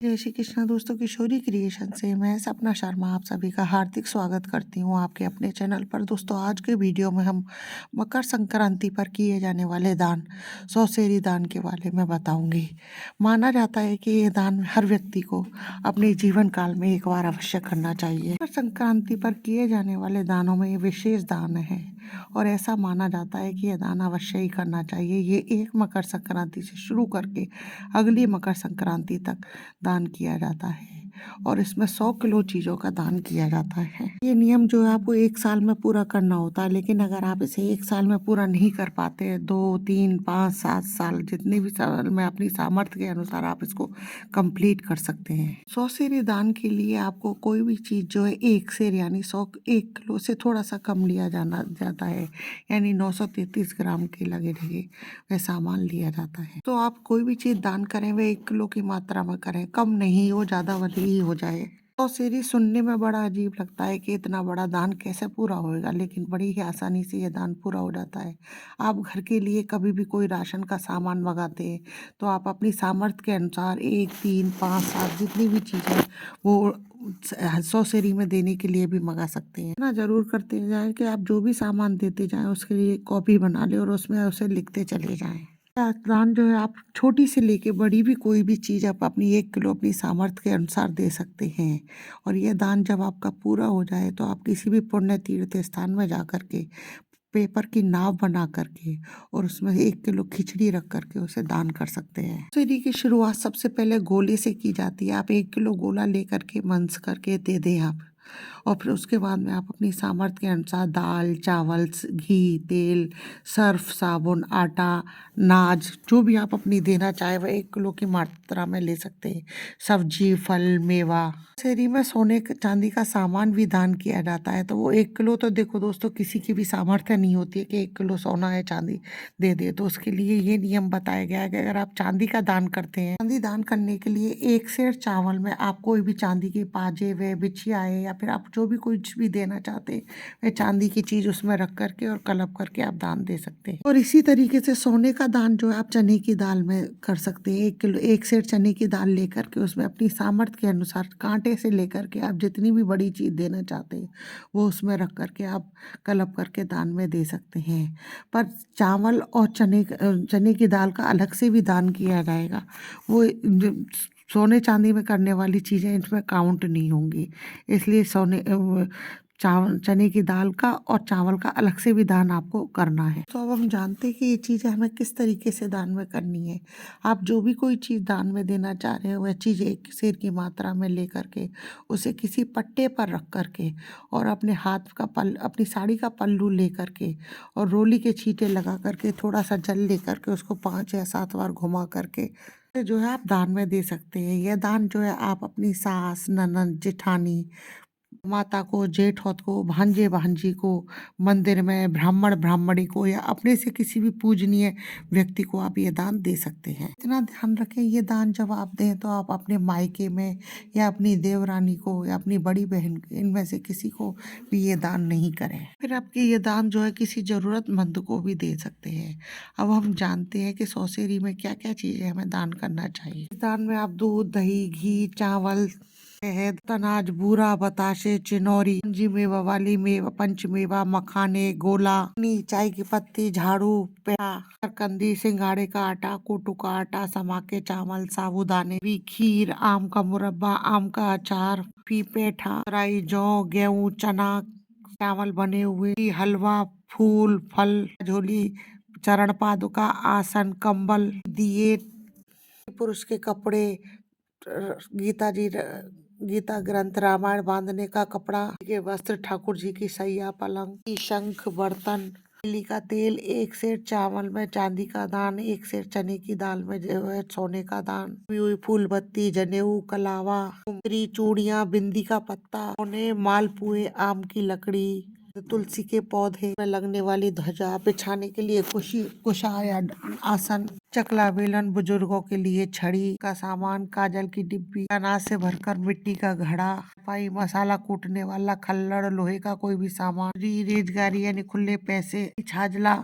जय श्री कृष्णा दोस्तों, किशोरी क्रिएशन से मैं सपना शर्मा आप सभी का हार्दिक स्वागत करती हूँ आपके अपने चैनल पर। दोस्तों, आज के वीडियो में हम मकर संक्रांति पर किए जाने वाले दान, सौसेरी दान के बारे में बताऊंगी। माना जाता है कि ये दान हर व्यक्ति को अपने जीवन काल में एक बार अवश्य करना चाहिए। मकर संक्रांति पर किए जाने वाले दानों में ये विशेष दान है और ऐसा माना जाता है कि यह दान अवश्य ही करना चाहिए। ये एक मकर संक्रांति से शुरू करके अगली मकर संक्रांति तक दान किया जाता है और इसमें 100 किलो चीज़ों का दान किया जाता है। ये नियम जो है आपको 1 साल में पूरा करना होता है, लेकिन अगर आप इसे 1 साल में पूरा नहीं कर पाते, 2, 3, 5, 7 साल जितने भी साल में अपनी सामर्थ्य के अनुसार आप इसको कंप्लीट कर सकते हैं। 100 सेर दान के लिए आपको कोई भी चीज़ जो है 1 सेर यानी 1 किलो से थोड़ा सा कम लिया जाता है, यानी 933 ग्राम के लगे वह सामान लिया जाता है। तो आप कोई भी चीज़ दान करें वह 1 किलो की मात्रा में करें, कम नहीं हो, ज़्यादा ही हो जाए। तो सीरी सुनने में बड़ा अजीब लगता है कि इतना बड़ा दान कैसे पूरा होएगा, लेकिन बड़ी ही आसानी से ये दान पूरा हो जाता है। आप घर के लिए कभी भी कोई राशन का सामान मंगाते हैं तो आप अपनी सामर्थ्य के अनुसार 1, 3, 5, 7 जितनी भी चीज़ें वो 100 सेरी में देने के लिए भी मंगा सकते हैं। ना जरूर करते जाएं कि आप जो भी सामान देते जाएं उसके लिए कॉपी बना लें और उसमें उसे लिखते चले जाएं। दान जो है आप छोटी से लेके बड़ी भी कोई भी चीज़ आप अपनी 1 किलो अपनी सामर्थ्य के अनुसार दे सकते हैं। और यह दान जब आपका पूरा हो जाए तो आप किसी भी पुण्य तीर्थ स्थान में जा कर के पेपर की नाव बना करके और उसमें 1 किलो खिचड़ी रख करके उसे दान कर सकते हैं। सीढ़ी की शुरुआत सबसे पहले गोले से की जाती है। आप 1 किलो गोला लेकर के मंस करके दे दें आप, और फिर उसके बाद में आप अपनी सामर्थ्य के अनुसार दाल, चावल, घी, तेल, सर्फ, साबुन, आटा, नाज जो भी आप अपनी देना चाहे वह 1 किलो की मात्रा में ले सकते हैं। सब्जी, फल, मेवा। शहरी में सोने चांदी का सामान भी दान किया जाता है। तो वो 1 किलो तो देखो दोस्तों किसी की भी सामर्थ्य नहीं होती है कि 1 किलो सोना या चांदी दे दे, तो उसके लिए ये नियम बताया गया है कि अगर आप चांदी का दान करते हैं, चांदी दान करने के लिए 1 सेर चावल में आप कोई भी चांदी के पाजे व बिछियाए या फिर आप जो भी कुछ भी देना चाहते हैं वह चांदी की चीज उसमें रख करके और कलप करके आप दान दे सकते हैं। और इसी तरीके से सोने का दान जो है आप चने की दाल में कर सकते हैं। 1 किलो 1 सेर चने की दाल लेकर के उसमें अपनी सामर्थ्य के अनुसार कांटे से लेकर के आप जितनी भी बड़ी चीज देना चाहते हैं वो उसमें रख करके आप कलप करके दान में दे सकते हैं। पर चावल और चने की दाल का अलग से भी दान किया जाएगा। वो सोने चांदी में करने वाली चीज़ें इसमें काउंट नहीं होंगी, इसलिए चावल चने की दाल का और चावल का अलग से भी दान आपको करना है। तो अब हम जानते हैं कि ये चीज़ें हमें किस तरीके से दान में करनी है। आप जो भी कोई चीज़ दान में देना चाह रहे हो वह चीज़ 1 सेर की मात्रा में ले करके उसे किसी पट्टे पर रख करके और अपने हाथ का अपनी साड़ी का पल्लू ले करके और रोली के छींटे लगा करके थोड़ा सा जल ले करके उसको 5 या 7 बार घुमा करके जो है आप दान में दे सकते हैं। यह दान जो है आप अपनी सास, ननद, जेठानी, माता को, जेठौत को, भांजे भांजी को, मंदिर में ब्राह्मण ब्राह्मणी को या अपने से किसी भी पूजनीय व्यक्ति को आप ये दान दे सकते हैं। इतना ध्यान रखें ये दान जब आप दें तो आप अपने मायके में या अपनी देवरानी को या अपनी बड़ी बहन इनमें से किसी को भी ये दान नहीं करें। फिर आपके ये दान जो है किसी जरूरतमंद को भी दे सकते हैं। अब हम जानते हैं कि सौसेरी में क्या क्या चीजें हमें दान करना चाहिए। इस दान में आप दूध, दही, घी, चावल, शहद, अनाज, बूरा, बताशे, चिनौरी, पंजी मेवा वाली मेवा, पंच मेवा, मखाने, गोला, चाय की पत्ती, झाड़ू, पेड़ा, शकरकंदी, सिंगाड़े का आटा, कोटू का आटा, समाके चावल, साबूदाने, खीर, आम का मुरब्बा, आम का अचार, पेठा, राई, जौ, गेहूं, चना, चावल बने हुए, हलवा, फूल, फल, झोली, चरण पादुका, आसन, कंबल, दिए, पुरुष के कपड़े, गीता जी गीता ग्रंथ, रामायण बांधने का कपड़ा के वस्त्र, ठाकुर जी की सैया, पलंग, शंख, बर्तन, तिली का तेल, 1 सेर चावल में चांदी का दान, 1 सेर चने की दाल में जो है सोने का दान, हुई फूल बत्ती, जनेऊ, कलावा, कुंदरी, चूड़ियां, बिंदी का पत्ता, सोने, मालपुए, आम की लकड़ी, तुलसी के पौधे में लगने वाली ध्वजा, बिछाने के लिए कुशा या आसन, चकला बेलन, बुजुर्गों के लिए छड़ी का सामान, काजल की डिब्बी, अनाज से भरकर मिट्टी का घड़ा, पाई, मसाला कूटने वाला खल्लड़, लोहे का कोई भी सामान, रेजगारी यानी खुले पैसे, छाजला,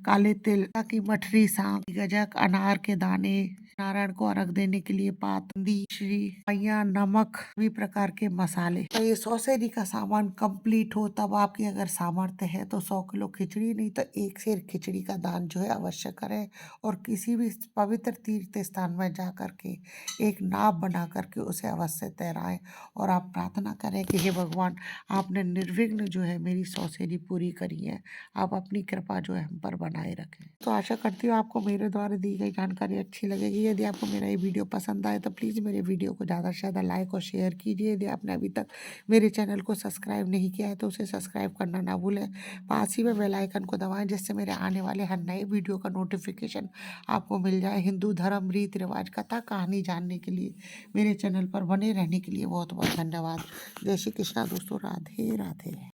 काले तिल की मठरी, सांप, गजक, अनार के दाने, नारायण को अर्घ देने के लिए पातंदी, श्री मैया, नमक, सभी प्रकार के मसाले। तो ये 100 सेरी का सामान कंप्लीट हो तब आपकी अगर सामर्थ्य है तो 100 किलो खिचड़ी, नहीं तो 1 सेर खिचड़ी का दान जो है अवश्य करें। और किसी भी पवित्र तीर्थ स्थान में जा करके एक नाव बना करके उसे अवश्य तैराएं और आप प्रार्थना करें कि हे भगवान, आपने निर्विघ्न जो है मेरी 100 सेरी पूरी करी है, आप अपनी कृपा जो है हम पर बनाए रखें। तो आशा करती हूँ आपको मेरे द्वारा दी गई जानकारी अच्छी लगेगी। यदि आपको मेरा ये वीडियो पसंद आए तो प्लीज़ मेरे वीडियो को ज़्यादा से ज़्यादा लाइक और शेयर कीजिए। यदि आपने अभी तक मेरे चैनल को सब्सक्राइब नहीं किया है तो उसे सब्सक्राइब करना ना भूलें। पास ही में बेल आइकन को दबाएं जिससे मेरे आने वाले हर नए वीडियो का नोटिफिकेशन आपको मिल जाए। हिंदू धर्म, रीति रिवाज, कथा कहानी जानने के लिए मेरे चैनल पर बने रहने के लिए बहुत बहुत धन्यवाद। जय श्री कृष्णा दोस्तों, राधे राधे।